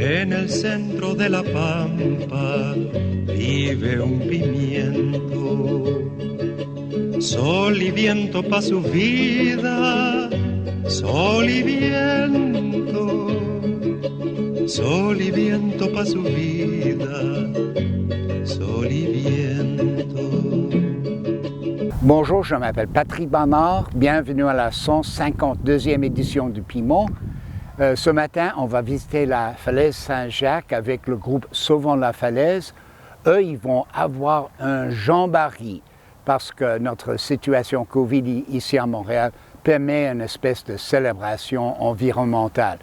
En el centro de la pampa vive un pimiento. Sol y viento pa' su vida, sol y viento. Sol y viento pa' su vida, sol y viento. Bonjour, je m'appelle Patrick Bernard. Bienvenue à la 152e édition du Pimento. Ce matin, on va visiter la falaise Saint-Jacques avec le groupe Sauvons la falaise. Eux, ils vont avoir un jamboree parce que notre situation COVID ici à Montréal permet une espèce de célébration environnementale.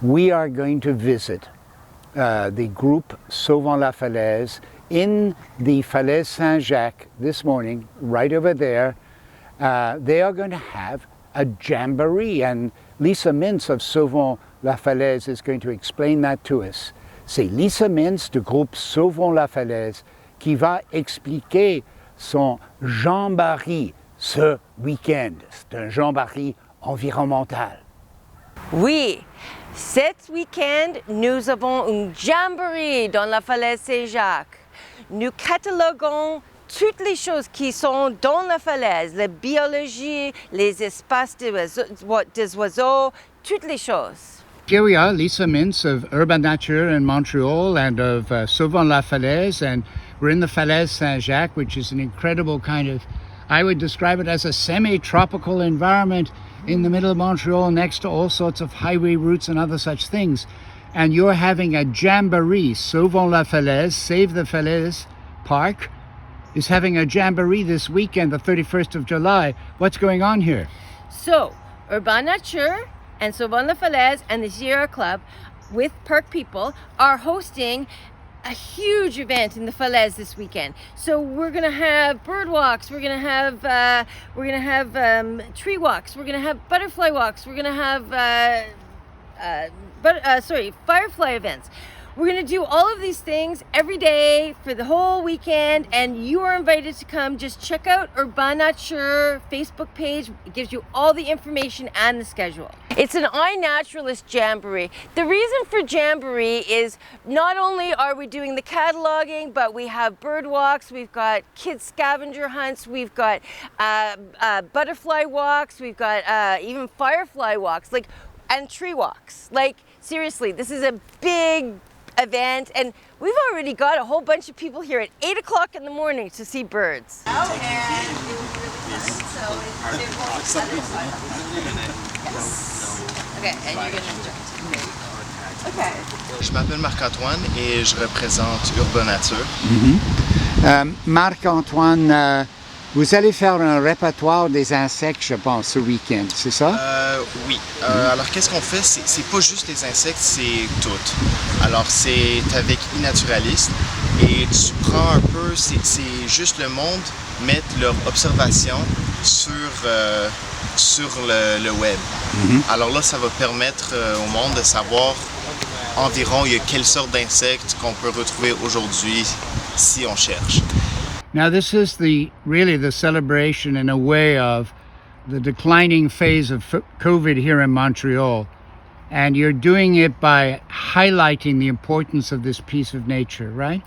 We are going to visit the group Sauvons la falaise in the falaise Saint-Jacques this morning, right over there. They are going to have a jamboree, and Lisa Mintz of Sauvons la falaise is going to explain that to us. C'est Lisa Mintz du groupe Sauvons la falaise qui va expliquer son jamboree ce week-end. C'est un jamboree environnemental. Oui, cet week-end, nous avons un jamboree dans la falaise Saint-Jacques. Nous cataloguons toutes les choses qui sont dans la falaise, la biologie, les espaces des oiseaux, toutes les choses. Here we are, Lisa Mintz of Urban Nature in Montreal and of Sauvons la falaise, and we're in the falaise Saint-Jacques, which is an incredible kind of, I would describe it as a semi-tropical environment in the middle of Montreal next to all sorts of highway routes and other such things. And you're having a jamboree. Sauvons la falaise, Save the Falaise Park is having a jamboree this weekend, the 31st of July. What's going on here? So, Urban Nature and Sauvons la falaise and the Sierra Club with park people are hosting a huge event in the falaise this weekend. So we're gonna have bird walks, we're gonna have tree walks, we're gonna have butterfly walks, we're gonna have firefly events. We're gonna do all of these things every day for the whole weekend, and you are invited to come. Just check out Urban Nature Facebook page. It gives you all the information and the schedule. It's an iNaturalist Jamboree. The reason for Jamboree is not only are we doing the cataloging, but we have bird walks, we've got kids scavenger hunts, we've got butterfly walks, we've got even firefly walks, and tree walks. Seriously, this is a big event, and we've already got a whole bunch of people here at 8 o'clock in the morning to see birds. Oh, and it was really fun, so yes. Okay, and you're gonna enjoy it. Okay. Je m'appelle Marc-Antoine et je représente Urban Nature. Marc-Antoine, vous allez faire un répertoire des insectes, je pense, ce week-end, c'est ça? Oui. Alors, qu'est-ce qu'on fait? C'est pas juste les insectes, c'est tout. Alors, c'est avec iNaturalist et tu prends un peu, c'est juste le monde mettre leur observation sur le web. Alors là, ça va permettre au monde de savoir environ il y a quelle sorte d'insectes qu'on peut retrouver aujourd'hui si on cherche. Now, this is really the celebration in a way of the declining phase of COVID here in Montreal. And you're doing it by highlighting the importance of this piece of nature, right?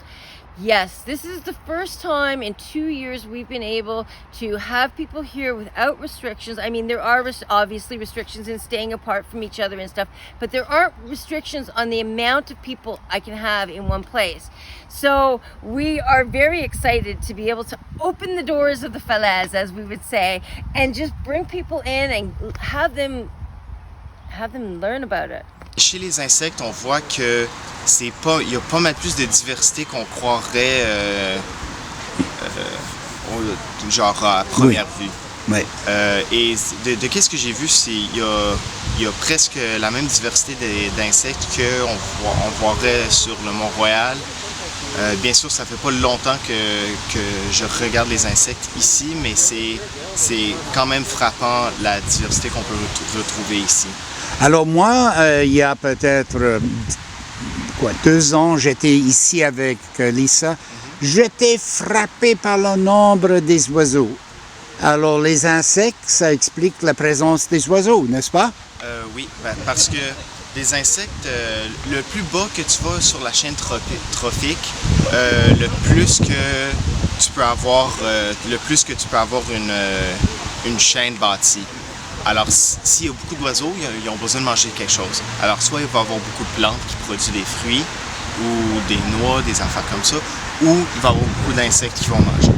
Yes, this is the first time in 2 years we've been able to have people here without restrictions. I mean, there are obviously restrictions in staying apart from each other and stuff, but there aren't restrictions on the amount of people I can have in one place. So we are very excited to be able to open the doors of the falaise, as we would say, and just bring people in and have them learn about it. Chez les insectes, on voit que il y a pas mal plus de diversité qu'on croirait genre à première vue. Oui. Et de qu'est-ce que j'ai vu, il y a presque la même diversité d'insectes qu'on voirait sur le Mont-Royal. Bien sûr, ça fait pas longtemps que je regarde les insectes ici, mais c'est quand même frappant la diversité qu'on peut retrouver ici. Alors moi, il y a peut-être 2 ans, j'étais ici avec Lisa. J'étais frappé par le nombre des oiseaux. Alors les insectes, ça explique la présence des oiseaux, n'est-ce pas? Oui, parce que les insectes, le plus bas que tu vas sur la chaîne trophique, le plus que tu peux avoir une chaîne bâtie. Alors, s'il y a beaucoup d'oiseaux, ils ont besoin de manger quelque chose. Alors, soit il va y avoir beaucoup de plantes qui produisent des fruits, ou des noix, des affaires comme ça, ou il va y avoir beaucoup d'insectes qui vont manger.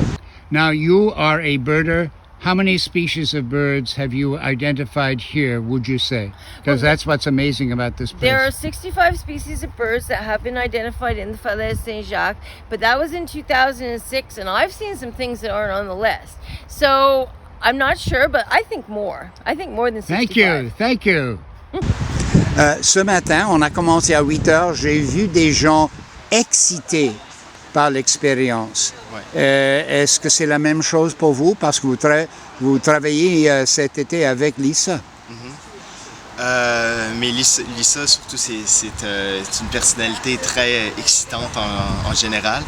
Now, you are a birder. How many species of birds have you identified here, would you say? Because that's what's amazing about this place. There are 65 species of birds that have been identified in the falaise Saint-Jacques, but that was in 2006, and I've seen some things that aren't on the list. So I'm not sure, but I think more. I think more than 65. Thank you. Ce matin, on a commencé à 8 heures. J'ai vu des gens excités par l'expérience. Ouais. Est-ce que c'est la même chose pour vous? Parce que vous travaillez cet été avec Lisa. Mais Lisa surtout, c'est une personnalité très excitante en général.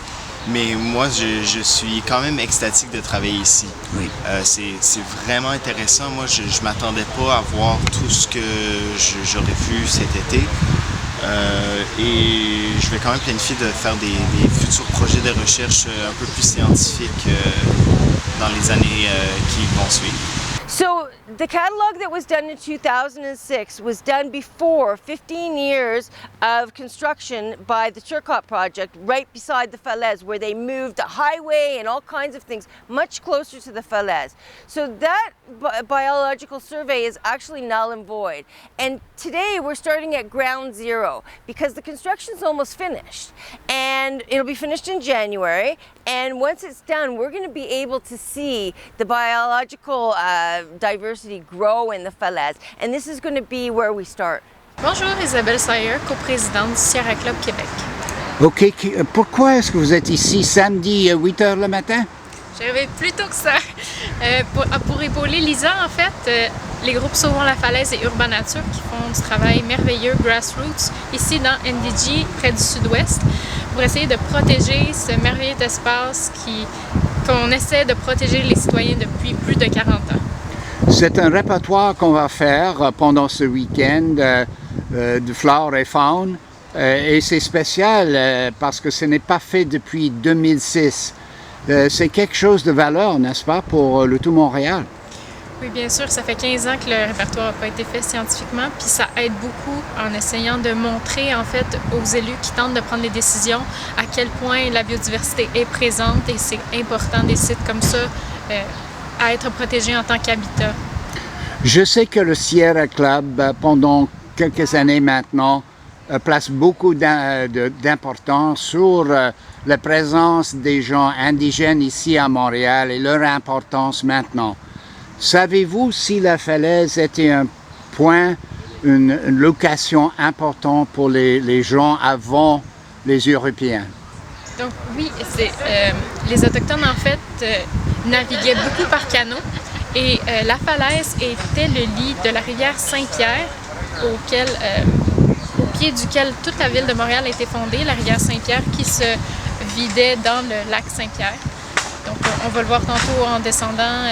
Mais moi, je suis quand même extatique de travailler ici. Oui. C'est vraiment intéressant. Moi, je ne m'attendais pas à voir tout ce que j'aurais vu cet été. Et je vais quand même planifier de faire des futurs projets de recherche un peu plus scientifiques dans les années qui vont suivre. So the catalog that was done in 2006 was done before 15 years of construction by the Turcotte project right beside the falaise, where they moved a highway and all kinds of things much closer to the falaise. So that biological survey is actually null and void. And today we're starting at ground zero because the construction's almost finished, and it'll be finished in January. And once it's done, we're going to be able to see the biological diversity grow in the falaise. And this is going to be where we start. Bonjour, Isabelle Sawyer, Co-Présidente du Sierra Club Québec. OK. Pourquoi est-ce que vous êtes ici samedi à 8 heures le matin? J'arrivais plus tôt que ça. Pour épauler Lisa, en fait, les groupes Sauvons la falaise et Urban Nature qui font du travail merveilleux grassroots ici dans NDG, près du sud-ouest, pour essayer de protéger ce merveilleux espace qu'on essaie de protéger les citoyens depuis plus de 40 ans. C'est un répertoire qu'on va faire pendant ce week-end de flore et faune. Et c'est spécial parce que ce n'est pas fait depuis 2006. C'est quelque chose de valeur, n'est-ce pas, pour le tout Montréal? Oui, bien sûr, ça fait 15 ans que le répertoire n'a pas été fait scientifiquement, puis ça aide beaucoup en essayant de montrer, en fait, aux élus qui tentent de prendre les décisions à quel point la biodiversité est présente et c'est important des sites comme ça à être protégés en tant qu'habitat. Je sais que le Sierra Club, pendant quelques années maintenant, place beaucoup d'importance sur la présence des gens indigènes ici à Montréal et leur importance maintenant. Savez-vous si la falaise était un point, une location importante pour les gens avant les Européens? Donc oui, les Autochtones en fait naviguaient beaucoup par canot et la falaise était le lit de la rivière Saint-Pierre au pied duquel toute la ville de Montréal a été fondée, la rivière Saint-Pierre qui se vidait dans le lac Saint-Pierre. Donc on va le voir tantôt en descendant.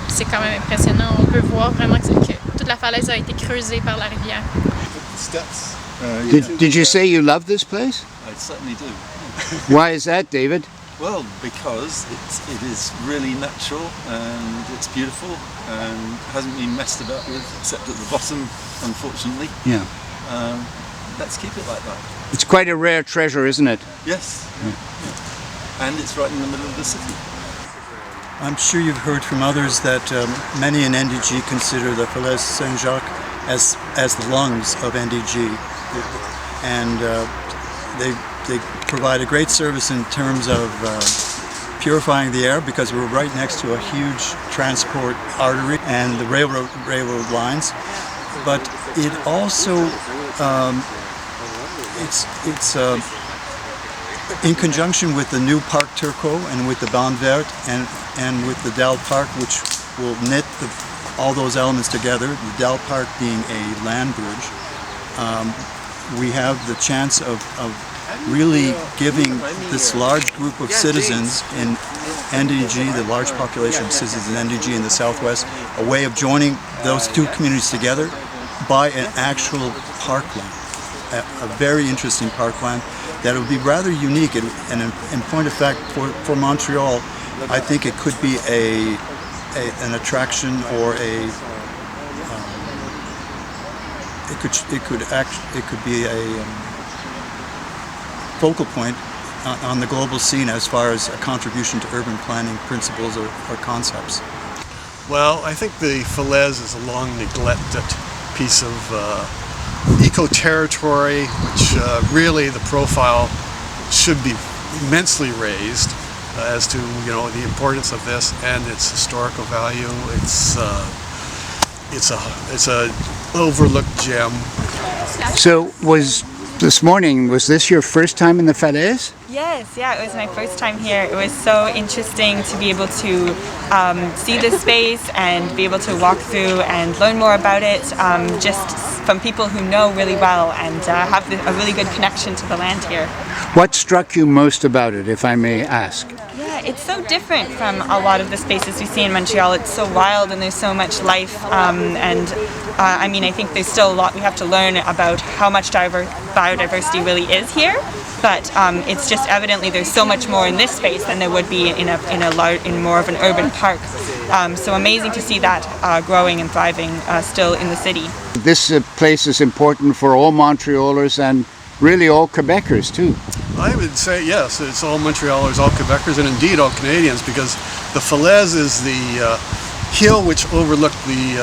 C'est quand même impressionnant. On peut voir vraiment que toute la falaise a été creusée par la rivière. Did you say you love this place? I certainly do. Why is that, David? Well, because it is really natural and it's beautiful and hasn't been messed about with except at the bottom, unfortunately. Yeah. Let's keep it like that. It's quite a rare treasure, isn't it? Yes. Yeah. And it's right in the middle of the city. I'm sure you've heard from others that many in NDG consider the falaise Saint Jacques as the lungs of NDG, and they provide a great service in terms of purifying the air because we're right next to a huge transport artery and the railroad lines. But it also it's in conjunction with the new Parc Turcot and with the Bande Verte and with the Dal Park, which will knit all those elements together, the Dal Park being a land bridge, we have the chance of really giving this large group of citizens in NDG, the large population of citizens in NDG in the Southwest, a way of joining those two communities together buy an actual parkland, a very interesting parkland that would be rather unique. And in point of fact, for Montreal, I think it could be an attraction or it could be a focal point on the global scene as far as a contribution to urban planning principles or concepts. Well, I think the falaise is a long neglected piece of eco-territory, which really the profile should be immensely raised as to the importance of this and its historical value. It's a overlooked gem. So this morning, was this your first time in the falaise? Yes, yeah, it was my first time here. It was so interesting to be able to see this space and be able to walk through and learn more about it, just from people who know really well and have a really good connection to the land here. What struck you most about it, if I may ask? Yeah, it's so different from a lot of the spaces we see in Montreal. It's so wild and there's so much life, I mean, I think there's still a lot we have to learn about how much biodiversity really is here, but it's just evidently there's so much more in this space than there would be in more of an urban park. So amazing to see that growing and thriving still in the city. This place is important for all Montrealers and really all Quebecers too. I would say yes, it's all Montrealers, all Quebecers, and indeed all Canadians, because the falaise is the hill which overlooked the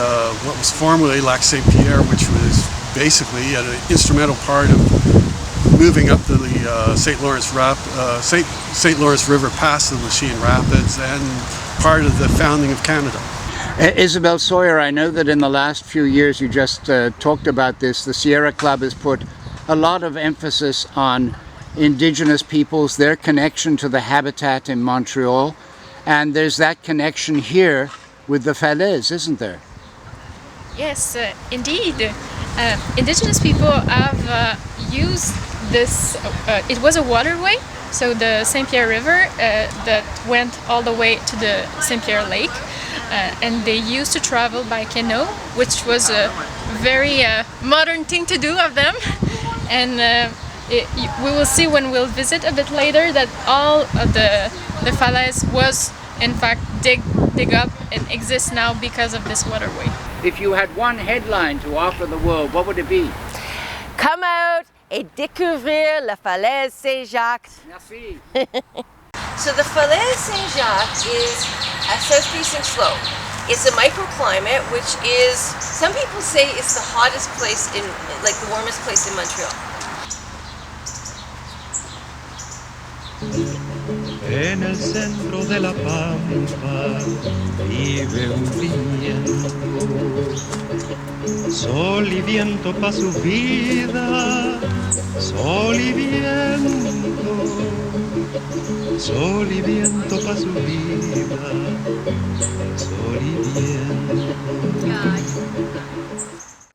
what was formerly Lac St. Pierre, which was basically an instrumental part of moving up the St. Lawrence River past the Lachine Rapids and part of the founding of Canada. Isabelle, Sawyer, I know that in the last few years you just talked about this. The Sierra Club has put a lot of emphasis on Indigenous peoples, their connection to the habitat in Montreal, and there's that connection here with the falaise, isn't there? Yes, indeed. Indigenous people have used this, it was a waterway, so the St. Pierre River that went all the way to the St. Pierre Lake, and they used to travel by canoe, which was a very modern thing to do of them. And we will see when we'll visit a bit later that all of the falaise was in fact dig up and exists now because of this waterway. If you had one headline to offer the world, what would it be? Come out et découvrir la falaise Saint-Jacques. Merci. So the falaise Saint-Jacques is a south-facing slope. It's a microclimate, which is, some people say it's the hottest place like the warmest place in Montreal. En el centro de la pampa vive un pimiento, sol y viento pa' su vida, sol y viento, sol y viento pa' su vida, sol y viento.